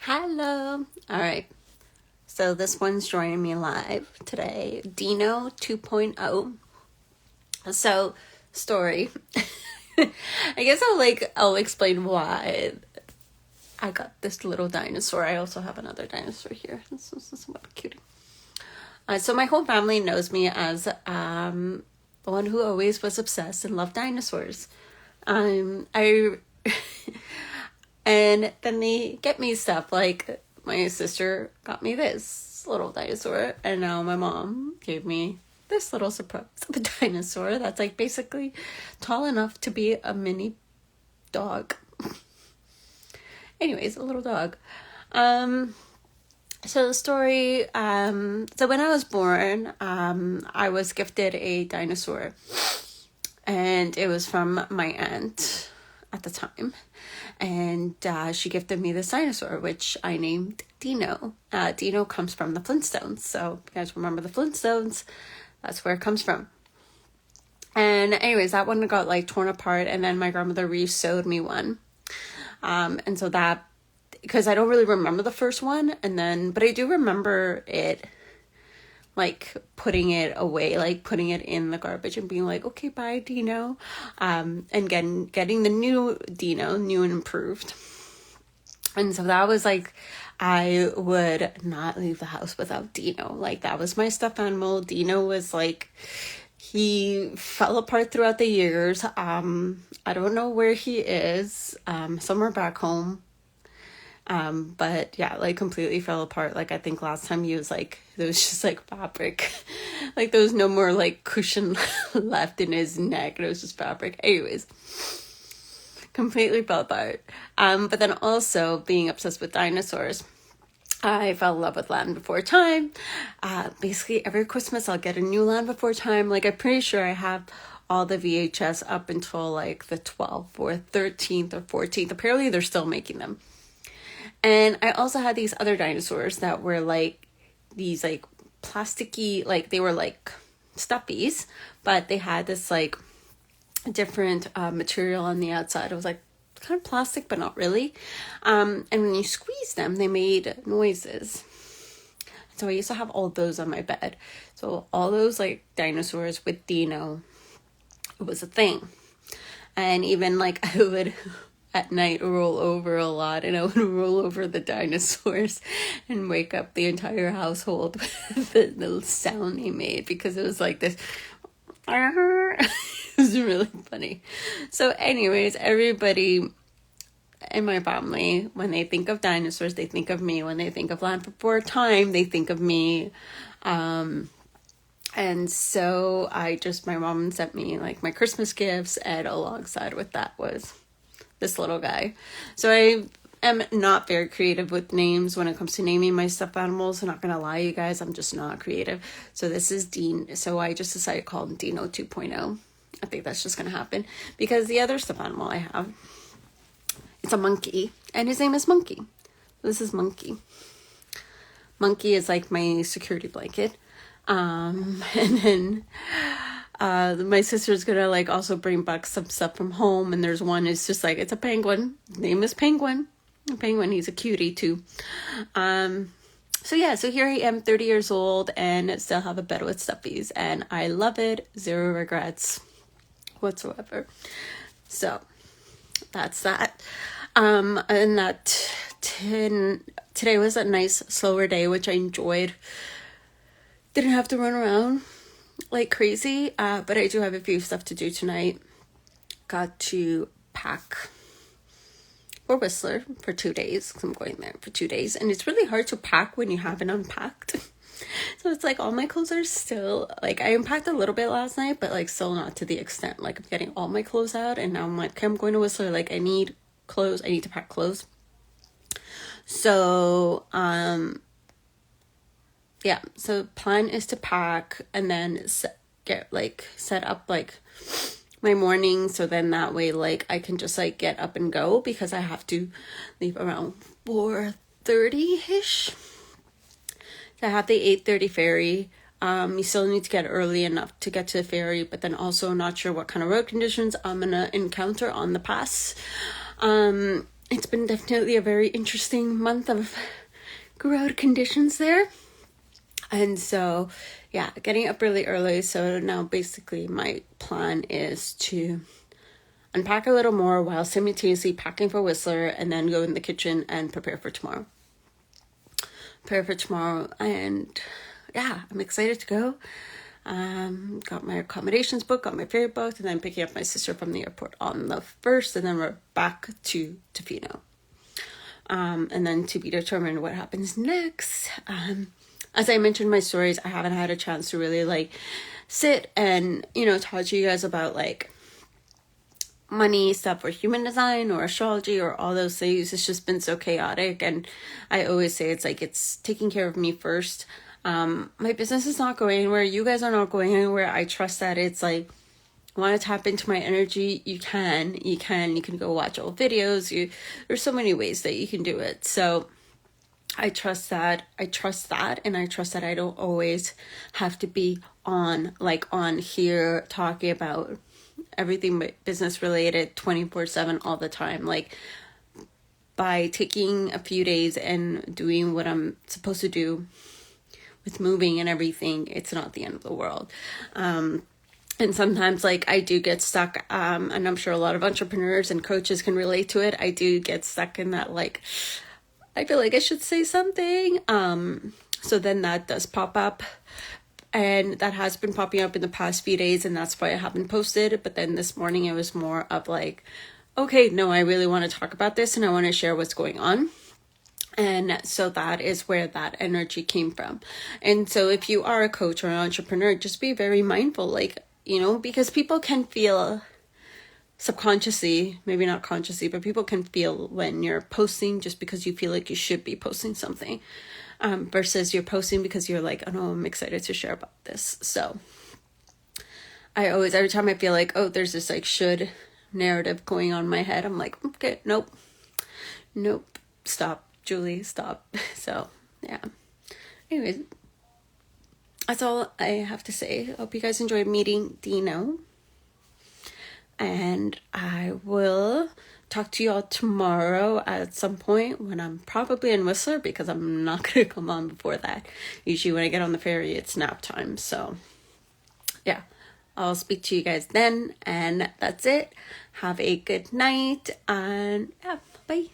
Hello. All right. So this one's joining me live today. Dino 2.0. So, story. I guess I'll explain why I got this little dinosaur. I also have another dinosaur here. This is what a cutie. So my whole family knows me as the one who always was obsessed and loved dinosaurs. I And then they get me stuff like my sister got me this little dinosaur, and now my mom gave me this little surprise of a dinosaur that's like basically tall enough to be a mini dog. Anyways, a little dog. So the story, so when I was born, I was gifted a dinosaur, and it was from my aunt at the time, and she gifted me this dinosaur, which I named Dino. Dino comes from the Flintstones, so if you guys remember the Flintstones, that's where it comes from. And anyways, that one got like torn apart, and then my grandmother re-sewed me one, and so that, because I don't really remember the first one, but I do remember it, like putting it away, like putting it in the garbage and being like, okay, bye, Dino. And getting the new Dino, new and improved. And so that was like, I would not leave the house without Dino. Like, that was my stuffed animal. Dino was like, he fell apart throughout the years. I don't know where he is, somewhere back home. But yeah, like completely fell apart. Like, I think last time he was like, there was just like fabric, like there was no more like cushion left in his neck. It was just fabric. Anyways, completely fell apart. But then also being obsessed with dinosaurs, I fell in love with Land Before Time. Basically every Christmas I'll get a new Land Before Time. Like, I'm pretty sure I have all the VHS up until like the 12th or 13th or 14th. Apparently they're still making them. And I also had these other dinosaurs that were like these like plasticky, like they were like stuffies, but they had this like different material on the outside. It was like kind of plastic, but not really. And when you squeeze them, they made noises. So I used to have all those on my bed. So all those like dinosaurs with Dino, it was a thing. And even like I would at night roll over a lot, and I would roll over the dinosaurs and wake up the entire household with the sound they made, because it was like this. It was really funny. So anyways, everybody in my family, when they think of dinosaurs, they think of me. When they think of Land Before Time, they think of me. And so my mom sent me like my Christmas gifts, and alongside with that was this little guy. So I am not very creative with names when it comes to naming my stuffed animals. I'm not gonna lie, you guys, I'm just not creative. So this is Dean. So I just decided to call him Dino 2.0. I think that's just gonna happen, because the other stuffed animal I have, it's a monkey, and his name is Monkey. This is Monkey. Monkey is like my security blanket. And then my sister's gonna like also bring back some stuff from home, and there's one, it's just like, it's a penguin. His name is Penguin. Penguin, he's a cutie too. So here I am, 30 years old, and still have a bed with stuffies, and I love it. Zero regrets whatsoever. So that's that. And that today was a nice slower day, which I enjoyed. Didn't have to run around like crazy, but I do have a few stuff to do tonight. Got to pack for Whistler for 2 days, because I'm going there for 2 days, and it's really hard to pack when you haven't unpacked. So it's like all my clothes are still, like, I unpacked a little bit last night, but like still not to the extent, like I'm getting all my clothes out, and now I'm like, okay, I'm going to Whistler, like I need clothes, I need to pack clothes. So yeah, so plan is to pack and then set up like my morning, so then that way like I can just like get up and go, because I have to leave around 4:30ish. I have the 8:30 ferry. You still need to get early enough to get to the ferry, but then also not sure what kind of road conditions I'm gonna encounter on the pass. it's been definitely a very interesting month of crowd conditions there. And so, yeah, getting up really early. So now basically my plan is to unpack a little more while simultaneously packing for Whistler, and then go in the kitchen and prepare for tomorrow. And yeah, I'm excited to go. Got my accommodations booked, got my ferry booked, and then picking up my sister from the airport on the 1st, and then we're back to Tofino. And then to be determined what happens next. As I mentioned in my stories, I haven't had a chance to really like sit and, talk to you guys about like money stuff or human design or astrology or all those things. It's just been so chaotic, and I always say it's taking care of me first. My business is not going anywhere. You guys are not going anywhere. I trust that it's like, want to tap into my energy, you can go watch old videos. There's so many ways that you can do it. So I trust that, and I trust that I don't always have to be on here talking about everything business related 24/7 all the time. Like, by taking a few days and doing what I'm supposed to do with moving and everything, it's not the end of the world. And sometimes I do get stuck, and I'm sure a lot of entrepreneurs and coaches can relate to it. I do get stuck in that, I feel like I should say something. So then that does pop up, and that has been popping up in the past few days, and that's why I haven't posted. But then this morning it was more of okay, no, I really want to talk about this and I want to share what's going on. And so that is where that energy came from. And so if you are a coach or an entrepreneur, just be very mindful, because people can feel subconsciously, maybe not consciously, but people can feel when you're posting just because you feel like you should be posting something, versus you're posting because you're like, oh no, I'm excited to share about this. So every time I feel like, oh, there's this should narrative going on in my head, I'm like, okay, nope, stop, Julie, stop. So yeah, anyways, that's all I have to say. Hope you guys enjoyed meeting Dino, and I will talk to you all tomorrow at some point when I'm probably in Whistler, because I'm not going to come on before that. Usually when I get on the ferry, it's nap time. So yeah, I'll speak to you guys then, and that's it. Have a good night, and yeah, bye.